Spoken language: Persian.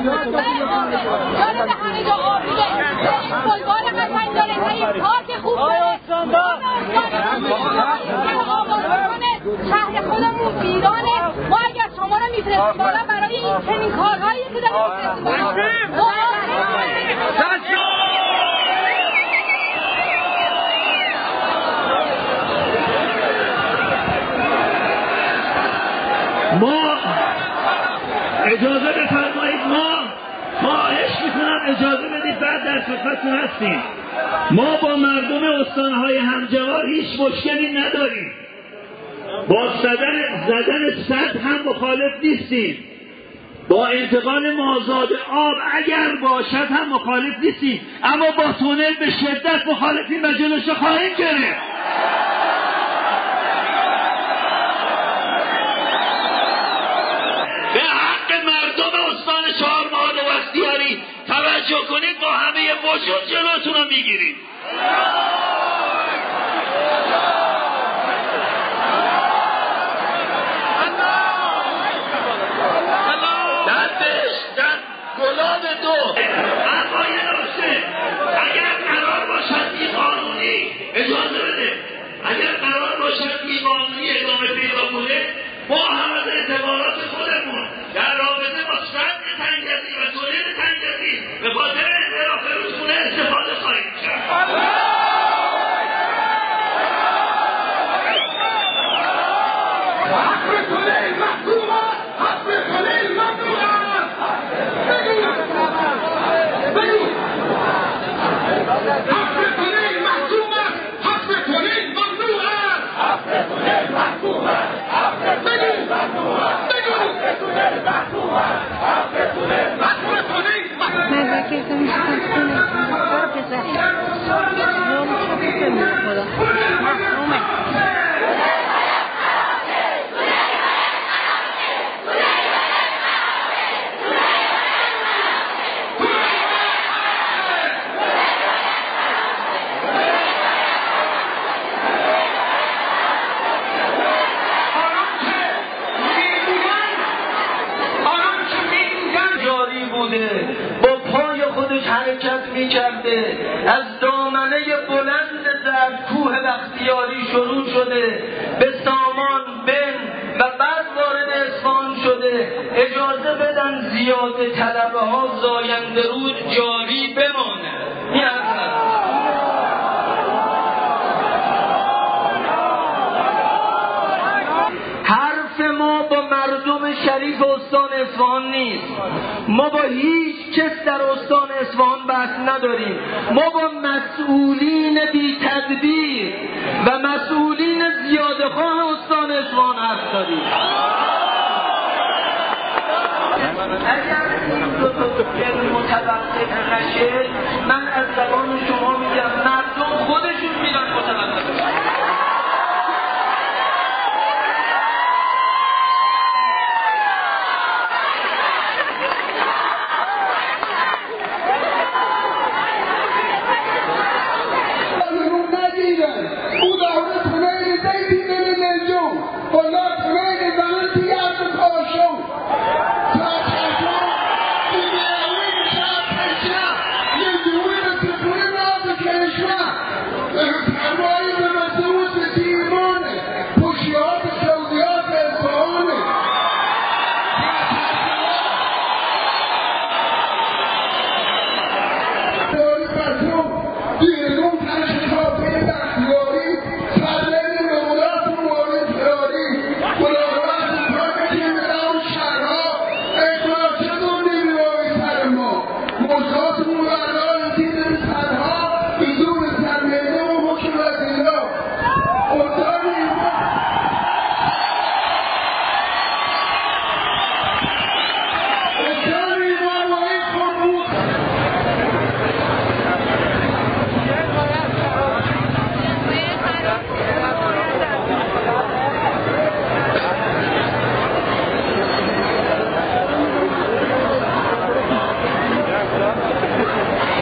یادت همه جا آبیه گلبان قشنگ داره این پارک خوب داره شهر خودمون ویرانه ما اگر شما رو میفرستیم بالا برای این چنین کارهایی که داریم میفرستیم ما اجازه بفرمایید ما خواهش میکنم اجازه بدید بعد در خدمتتون هستیم. ما با مردم استانهای همجوار هیچ مشکلی نداریم، با زدن سد هم مخالف نیستیم، با انتقال مازاد آب اگر باشد هم مخالف نیستیم، اما با تونل به شدت مخالفیم و جلوش خواهیم گرفت. به حق مردم استان چهارمحال و بختیاری توجه کنید، با همه وجود جلوتون رو میگیریم. گلاب دو اما یه نکته، اگر قرار باشد این قانونی اجازه بده، اگر قرار باشد این قانونی ادامه پیدا کنه، ما هم از اعتبارات خودمون در رابطه با سد تنگزی و تونل تنگزی به خاطر انحراف رودخونه استفاده خواهیم کرد. با پای خودش حرکت می‌کرده، از دامنه بلند زردکوه بختیاری شروع شده، به سامان بن و بعد وارد اصفهان شده. اجازه بدن زیاده طلبه ها زاینده رود جاری بمانه. این حرف ما با مردم شریف استان اصفهان نیست. ما با هیچ کس در استان اصفهان بحث نداریم. ما با مسئولین بی تدبیر و مسئولین زیاده خواه استان اصفهان حرف داریم. اگر این دو متوقف نشه، من از زبان شما میگم مردم خودشون میرن